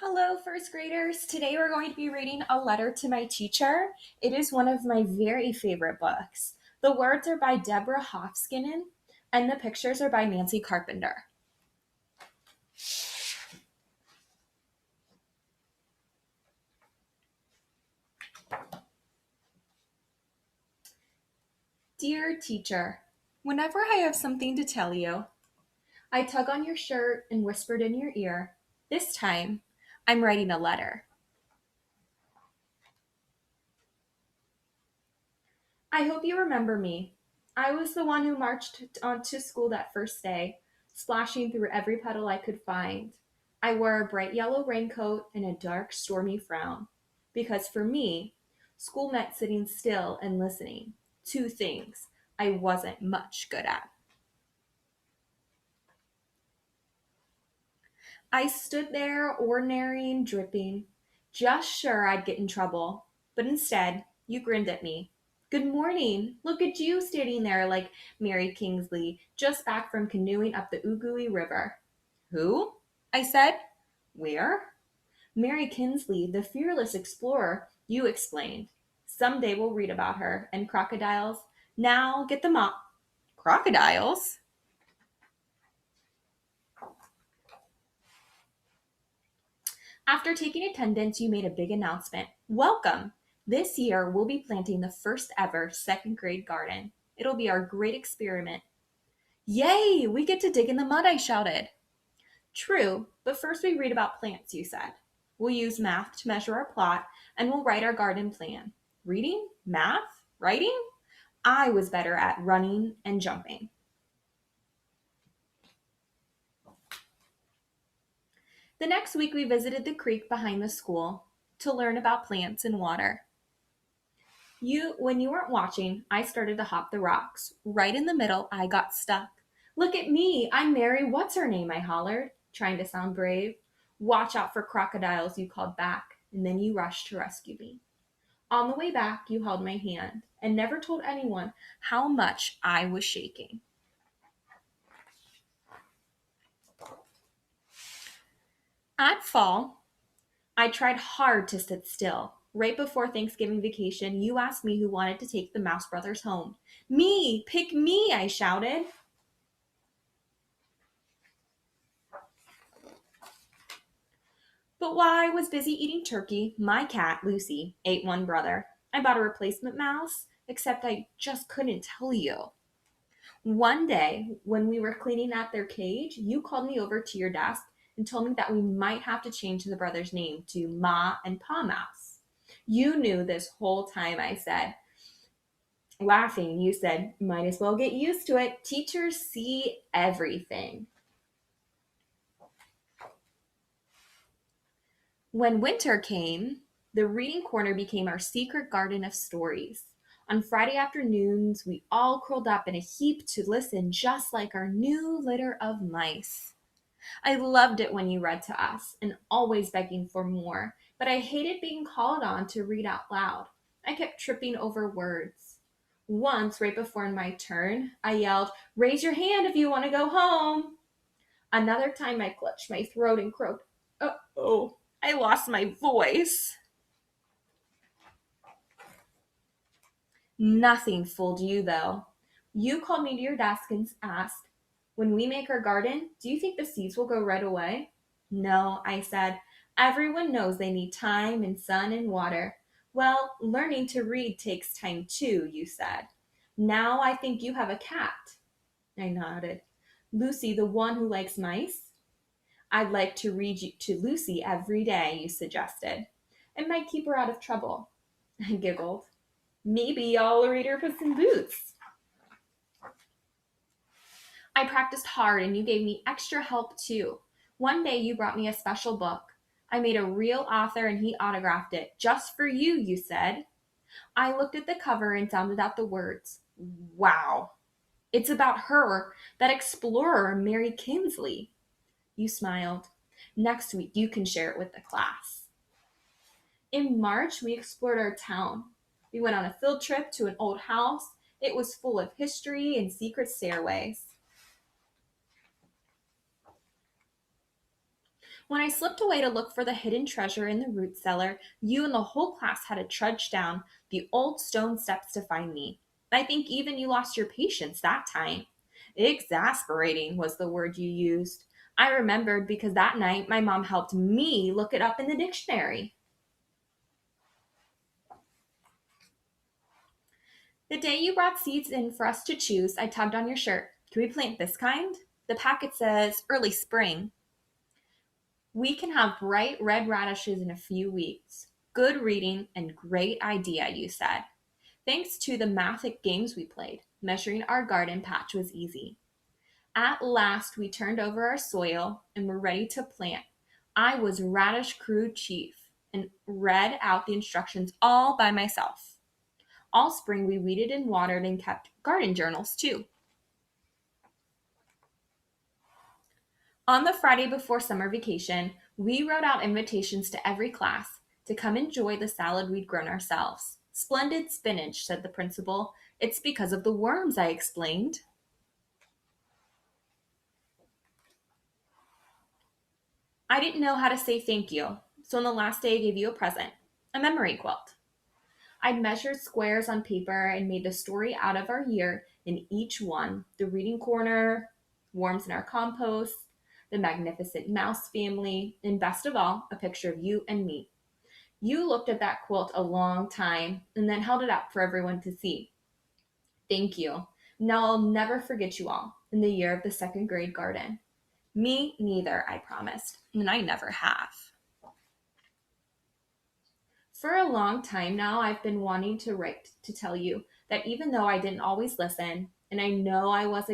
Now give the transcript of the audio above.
Hello, first graders. Today we're going to be reading A Letter to My Teacher. It is one of my very favorite books. The words are by Deborah Hofskinnen, and the pictures are by Nancy Carpenter. Dear teacher, whenever I have something to tell you, I tug on your shirt and whispered in your ear. This time, I'm writing a letter. I hope you remember me. I was the one who marched on to school that first day, splashing through every puddle I could find. I wore a bright yellow raincoat and a dark, stormy frown. Because for me, school meant sitting still and listening. Two things I wasn't much good at. I stood there, ordinary and dripping, just sure I'd get in trouble. But instead, you grinned at me. Good morning. Look at you standing there like Mary Kingsley, just back from canoeing up the Oogooey River. Who? I said. Where? Mary Kingsley, the fearless explorer, you explained. Someday we'll read about her and crocodiles. Now get them up. Crocodiles? After taking attendance, you made a big announcement. Welcome! This year, we'll be planting the first ever second grade garden. It'll be our great experiment. Yay! We get to dig in the mud, I shouted. True, but first we read about plants, you said. We'll use math to measure our plot, and we'll write our garden plan. Reading? Math? Writing? I was better at running and jumping. The next week, we visited the creek behind the school to learn about plants and water. When you weren't watching, I started to hop the rocks. Right in the middle, I got stuck. Look at me, I'm Mary, what's her name? I hollered, trying to sound brave. Watch out for crocodiles, you called back, and then you rushed to rescue me. On the way back, you held my hand and never told anyone how much I was shaking. At fall, I tried hard to sit still. Right before Thanksgiving vacation, you asked me who wanted to take the Mouse Brothers home. Me! Pick me! I shouted. But while I was busy eating turkey, my cat, Lucy, ate one brother. I bought a replacement mouse, except I just couldn't tell you. One day, when we were cleaning out their cage, you called me over to your desk and told me that we might have to change the brothers' name to Ma and Pa Mouse. You knew this whole time, I said. Laughing, you said, might as well get used to it. Teachers see everything. When winter came, the reading corner became our secret garden of stories. On Friday afternoons, we all curled up in a heap to listen, just like our new litter of mice. I loved it when you read to us and always begging for more, but I hated being called on to read out loud. I kept tripping over words. Once, right before my turn, I yelled, "Raise your hand if you want to go home." Another time, I clutched my throat and croaked, "Uh-oh, I lost my voice." Nothing fooled you, though. You called me to your desk and asked, "When we make our garden, do you think the seeds will grow right away?" "No," I said. "Everyone knows they need time and sun and water." "Well, learning to read takes time too," you said. "Now I think you have a cat." I nodded. "Lucy, the one who likes mice?" "I'd like to read to Lucy every day," you suggested. "It might keep her out of trouble." I giggled. "Maybe I'll read her Puss in Boots." I practiced hard and you gave me extra help too. One day you brought me a special book. I made a real author and he autographed it. "Just for you," you said. I looked at the cover and sounded out the words. Wow. It's about her, that explorer, Mary Kingsley. You smiled. "Next week you can share it with the class." In March, we explored our town. We went on a field trip to an old house. It was full of history and secret stairways. When I slipped away to look for the hidden treasure in the root cellar, you and the whole class had to trudge down the old stone steps to find me. I think even you lost your patience that time. Exasperating was the word you used. I remembered because that night my mom helped me look it up in the dictionary. The day you brought seeds in for us to choose, I tugged on your shirt. Can we plant this kind? The packet says early spring. We can have bright red radishes in a few weeks. Good reading and great idea, you said. Thanks to the mathic games we played, measuring our garden patch was easy. At last, we turned over our soil and were ready to plant. I was radish crew chief and read out the instructions all by myself. All spring, we weeded and watered and kept garden journals too. On the Friday before summer vacation, we wrote out invitations to every class to come enjoy the salad we'd grown ourselves. Splendid spinach, said the principal. It's because of the worms, I explained. I didn't know how to say thank you, so on the last day I gave you a present, a memory quilt. I'd measured squares on paper and made the story out of our year in each one: the reading corner, worms in our compost, the magnificent mouse family, and best of all, a picture of you and me. You looked at that quilt a long time and then held it up for everyone to see. Thank you. Now I'll never forget you all in the year of the second grade garden. Me neither, I promised, and I never have. For a long time now, I've been wanting to write to tell you that even though I didn't always listen, and I know I was